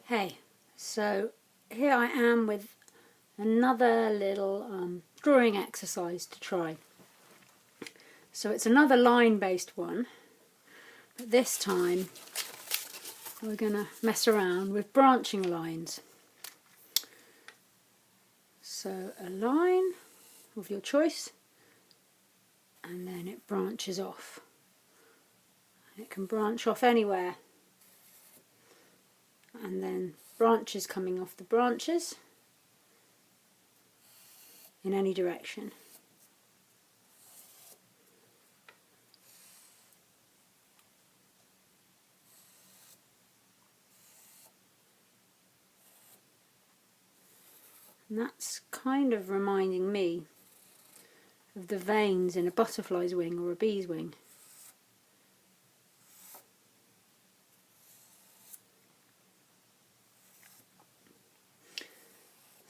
Hey, so here I am with another little drawing exercise to try. So it's another line-based one, but this time we're going to mess around with branching lines. So a line of your choice, and then it branches off. It can branch off anywhere, and then branches coming off the branches in any direction. And that's kind of reminding me of the veins in a butterfly's wing or a bee's wing.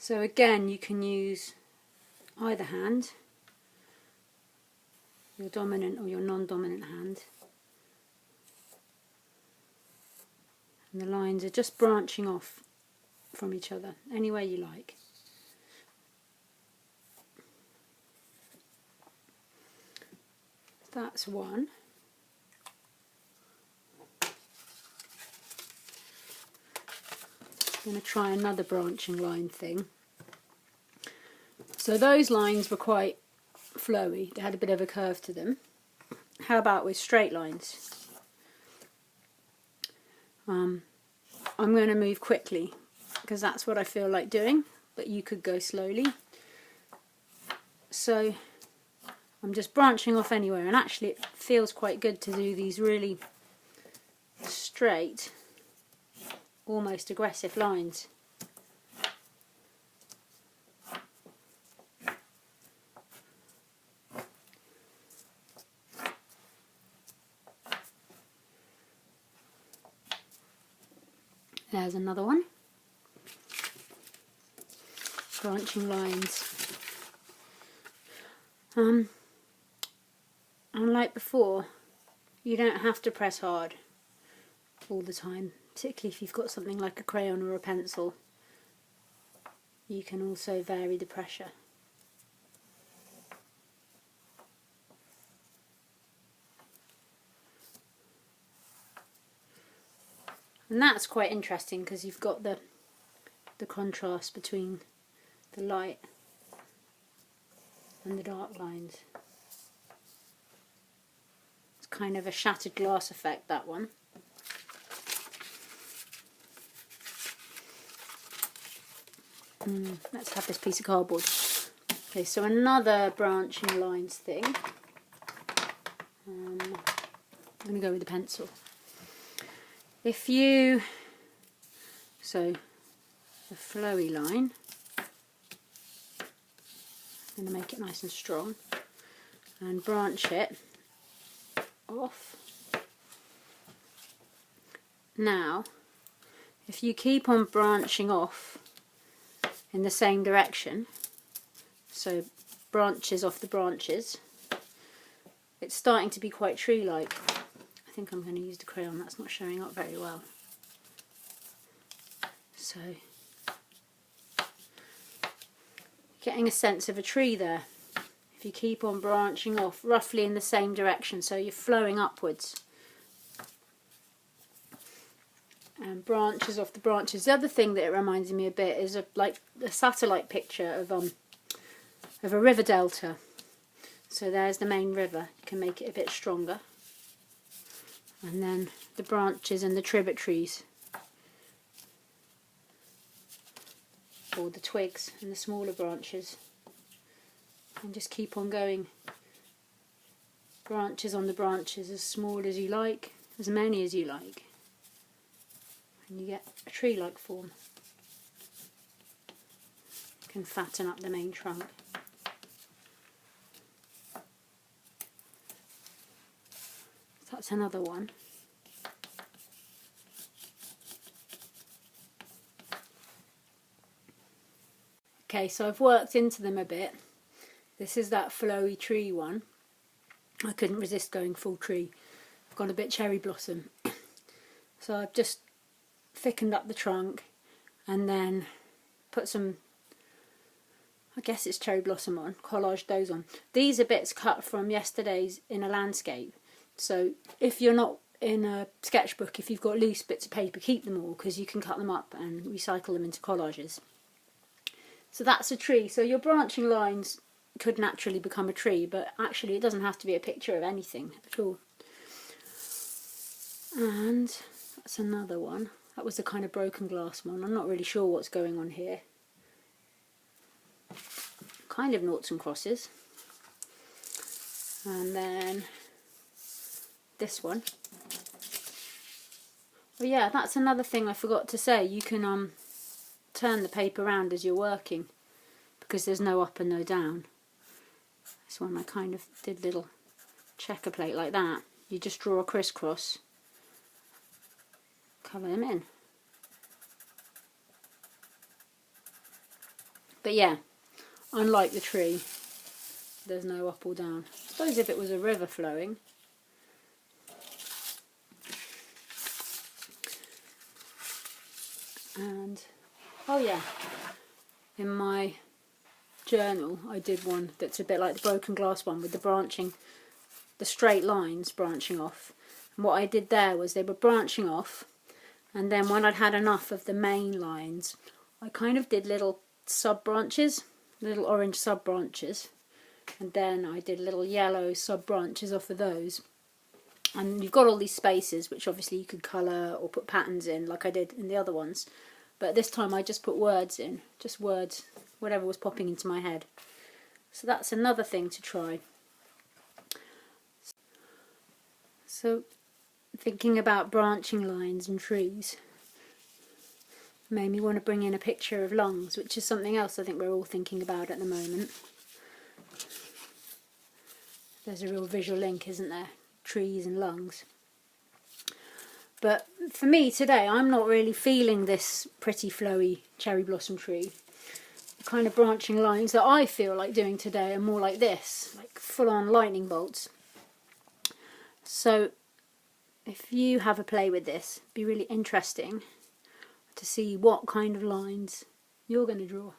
So again, you can use either hand, your dominant or your non-dominant hand. And the lines are just branching off from each other, any way you like. That's one. I'm going to try another branching line thing. So those lines were quite flowy, they had a bit of a curve to them. How about with straight lines? I'm going to move quickly because that's what I feel like doing, but you could go slowly. So I'm just branching off anywhere, and actually it feels quite good to do these really straight, almost aggressive lines. There's another one. Branching lines. Unlike before, you don't have to press hard all the time, particularly if you've got something like a crayon or a pencil. You can also vary the pressure. And that's quite interesting because you've got the contrast between the light and the dark lines. It's kind of a shattered glass effect, that one. Let's have this piece of cardboard. Okay, so another branching lines thing. I'm going to go with the pencil. So the flowy line, I'm going to make it nice and strong and branch it off. Now, if you keep on branching off in the same direction, so branches off the branches, it's starting to be quite tree-like. I think I'm going to use the crayon, that's not showing up very well. So, getting a sense of a tree there. If you keep on branching off roughly in the same direction, so you're flowing upwards. And branches off the branches. The other thing that it reminds me a bit is like a satellite picture of a river delta. So there's the main river. You can make it a bit stronger. And then the branches and the tributaries, or the twigs and the smaller branches, and just keep on going. Branches on the branches, as small as you like, as many as you like, and you get a tree-like form. You can fatten up the main trunk. That's another one. Okay, so I've worked into them a bit. This is that flowy tree one. I couldn't resist going full tree. I've gone a bit cherry blossom. So I've just thickened up the trunk, and then put some, I guess it's cherry blossom on, collage those on. These are bits cut from yesterday's in a landscape, so if you're not in a sketchbook, if you've got loose bits of paper, keep them all, because you can cut them up and recycle them into collages. So that's a tree. So your branching lines could naturally become a tree, but actually it doesn't have to be a picture of anything at all. And that's another one. That was the kind of broken glass one. I'm not really sure what's going on here. Kind of noughts and crosses. And then this one. Oh yeah, that's another thing I forgot to say. You can turn the paper around as you're working, because there's no up and no down. This one I kind of did little checker plate like that. You just draw a crisscross, cover them in. But yeah, unlike the tree, there's no up or down. I suppose if it was a river flowing. And oh yeah, in my journal I did one that's a bit like the broken glass one, with the branching, the straight lines branching off. And what I did there was they were branching off, and then when I'd had enough of the main lines, I kind of did little sub branches, little orange sub branches, and then I did little yellow sub branches off of those. And you've got all these spaces which obviously you could colour or put patterns in like I did in the other ones, but this time I just put words in, just words, whatever was popping into my head. So that's another thing to try. So thinking about branching lines and trees made me want to bring in a picture of lungs, which is something else I think we're all thinking about at the moment. There's a real visual link, isn't there? Trees and lungs. But for me today, I'm not really feeling this pretty flowy cherry blossom tree. The kind of branching lines that I feel like doing today are more like this, like full-on lightning bolts. So if you have a play with this, it'd be really interesting to see what kind of lines you're going to draw.